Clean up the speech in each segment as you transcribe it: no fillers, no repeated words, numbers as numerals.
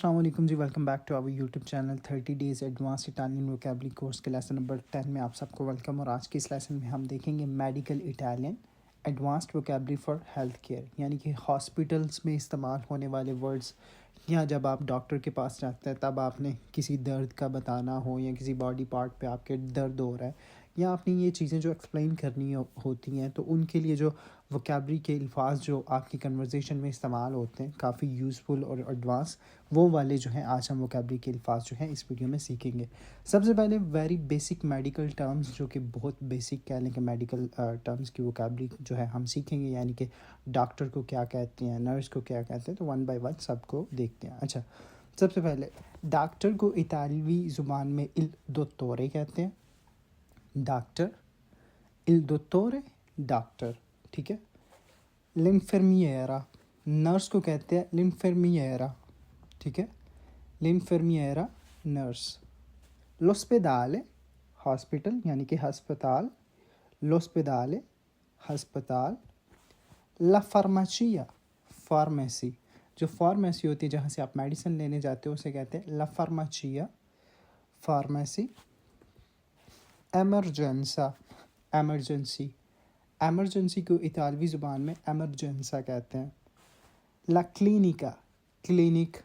السلام علیکم جی، welcome back to our YouTube channel 30 days advance Italian vocabulary course کے لیسن نمبر 10 میں آپ سب کو ویلکم. اور آج کے اس لیسن میں ہم دیکھیں گے medical Italian advanced vocabulary for health care, یعنی کہ ہاسپٹلس میں استعمال ہونے والے ورڈز، یا جب آپ ڈاکٹر کے پاس جاتے ہیں تب آپ نے کسی درد کا بتانا ہو یا کسی باڈی پارٹ پہ آپ کے درد ہو رہا ہے، یا آپ نے یہ چیزیں جو ایکسپلین کرنی ہوتی ہیں، تو ان کے لیے جو ووکیبلری کے الفاظ جو آپ کی کنورزیشن میں استعمال ہوتے ہیں کافی یوزفل اور ایڈوانس، وہ والے جو ہیں آج ہم ووکیبلری کے الفاظ جو ہیں اس ویڈیو میں سیکھیں گے. سب سے پہلے ویری بیسک میڈیکل ٹرمز، جو کہ بہت بیسک کہہ لیں کہ میڈیکل ٹرمز کی ووکیبلری جو ہے ہم سیکھیں گے، یعنی کہ ڈاکٹر کو کیا کہتے ہیں، نرس کو کیا کہتے ہیں، تو ون بائی ون سب کو دیکھتے ہیں. اچھا، سب سے پہلے ڈاکٹر کو اطالوی زبان میں il dottore کہتے ہیں. ڈاکٹر il dottore ڈاکٹر، ٹھیک ہے. l'infermiera نرس کو کہتے ہیں l'infermiera، ٹھیک ہے. l'infermiera nurse. l'ospedale ہاسپٹل یعنی کہ ہسپتال، l'ospedale ہسپتال. la farmacia فارمیسی، جو فارمیسی ہوتی ہے جہاں سے آپ میڈیسن لینے جاتے ہو اسے کہتے ہیں la farmacia pharmacy. emergenza emergency, emergency کو اطالوی زبان میں ایمرجنسا کہتے ہیں. la clinica clinic,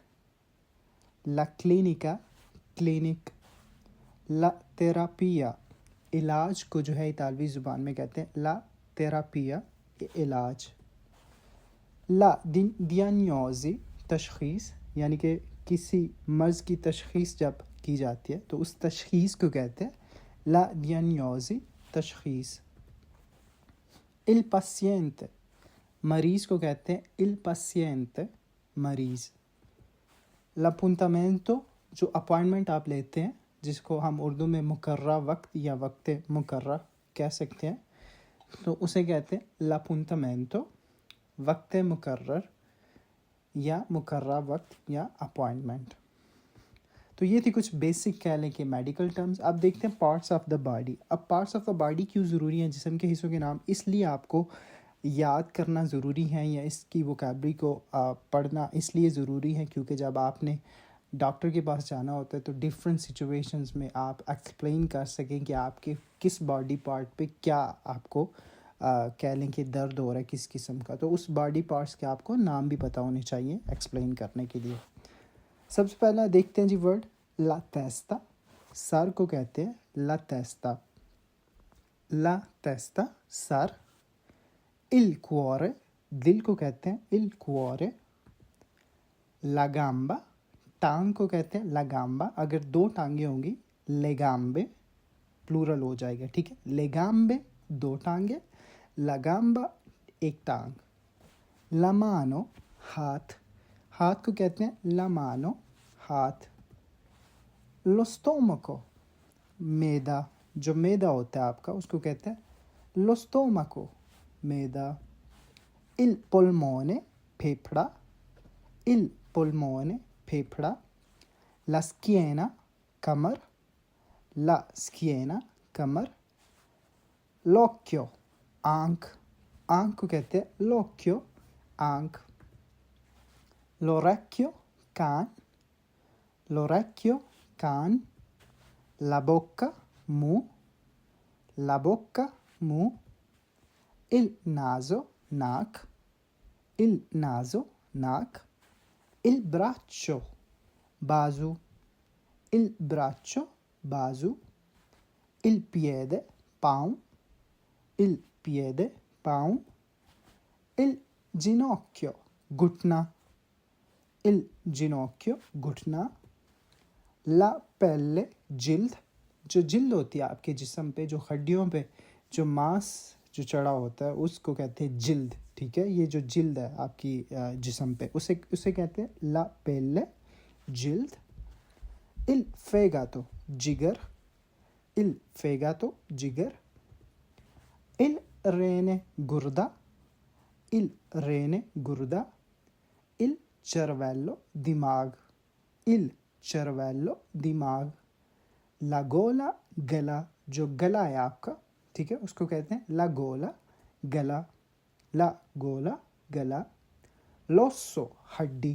la clinica clinic. la terapia علاج کو جو ہے اطالوی زبان میں کہتے ہیں la terapia علاج. la diagnosi تشخیص، یعنی کہ کسی مرض کی تشخیص جب کی جاتی ہے تو اس تشخیص کو کہتے ہیں la diagnosi تشخیص. il paziente مریض کو کہتے ہیں il paziente مریض. l'appuntamento جو اپوائنٹمنٹ آپ لیتے ہیں، جس کو ہم اردو میں مقررہ وقت یا وقت مقررہ کہہ سکتے ہیں، تو اسے کہتے ہیں l'appuntamento وقت مقرر یا مقررہ وقت یا اپوائنٹمنٹ. تو یہ تھی کچھ بیسک کہہ لیں کہ میڈیکل ٹرمز. اب دیکھتے ہیں پارٹس آف دا باڈی. اب پارٹس آف دا باڈی کیوں ضروری ہیں؟ جسم کے حصوں کے نام اس لیے آپ کو یاد کرنا ضروری ہے، یا اس کی ووکیبلری کو پڑھنا اس لیے ضروری ہے کیونکہ جب آپ نے ڈاکٹر کے پاس جانا ہوتا ہے تو ڈفرینٹ سچویشنز میں آپ ایکسپلین کر سکیں کہ آپ کے کس باڈی پارٹ پہ کیا آپ کو کہہ لیں کہ درد ہو رہا ہے کس قسم کا، تو اس باڈی پارٹس کے آپ کو نام بھی پتہ ہونے چاہیے ایکسپلین کرنے کے لیے. سب سے پہلا دیکھتے ہیں جی ورڈ لا تیستا. سر کو کہتے ہیں لا تیستا، لا تیستا سر. il cuore دل کو کہتے ہیں il cuore. la gamba ٹانگ کو کہتے ہیں la gamba. اگر دو ٹانگیں ہوں گی le gambe پلورل ہو جائے گا، ٹھیک ہے. le gambe دو ٹانگیں، la gamba ایک ٹانگ. la mano ہاتھ، ہاتھ کو کہتے ہیں la mano ہاتھ. lo stomaco معدہ، جو معدہ ہوتا ہے آپ کا اس کو کہتے ہیں lo stomaco معدہ. il polmone پھیپھڑا، il polmone پھیپھڑا. la schiena کمر، la schiena کمر. l'occhio آنکھ، آنکھ کو کہتے ہیں l'occhio آنکھ. l'orecchio کان، l'orecchio کان. la bocca منہ، la bocca منہ. il naso ناک، il naso ناک. il braccio بازو، il braccio بازو. il piede پاؤں، il piede پاؤں. il ginocchio گھٹنا، il ginocchio گھٹنا. la pelle جلد، جو جلد ہوتی ہے آپ کے جسم پہ، جو ہڈیوں پہ جو ماس جو چڑھا ہوتا ہے اس کو کہتے ہیں جلد، ٹھیک ہے. یہ جو جلد ہے آپ کی جسم پہ اسے کہتے ہیں la pelle جلد. il fegato جگر، il fegato جگر. il rene گردہ، il rene گردہ. il cervello دماغ، il cervello دماغ. la gola گلا، جو گلا ہے آپ کا، ٹھیک ہے، اس کو کہتے ہیں la gola گلا، la gola گلا. l'osso ہڈی،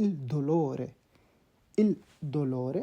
il dolore, il dolore,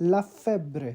la febbre,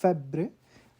febbre,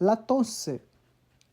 la tosse,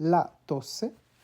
la tosse,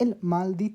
il mal di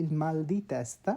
il mal di testa,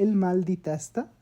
il mal di testa,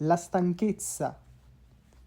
la stanchezza,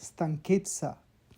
stanchezza,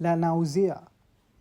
la nausea,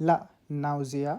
la nausea,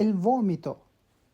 il vomito,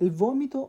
il vomito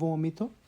vomito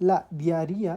la diarrea,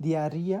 diarrea,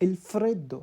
il freddo,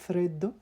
freddo,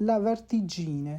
la vertigine,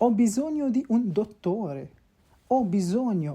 Ho bisogno di un dottore, ho bisogno,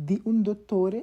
di un dottore,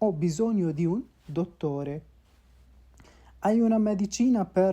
ho bisogno di un dottore। hai una medicina per,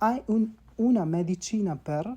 hai una medicina per,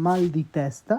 mal di testa,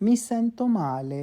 mi sento male,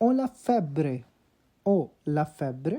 ho la febbre, ho la febbre,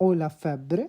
ho la febbre,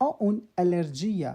ho un'allergia,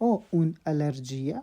ho un'allergia,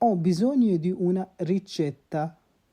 ho bisogno di una ricetta,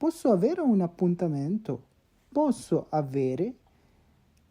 posso avere un appuntamento, posso avere,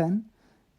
10,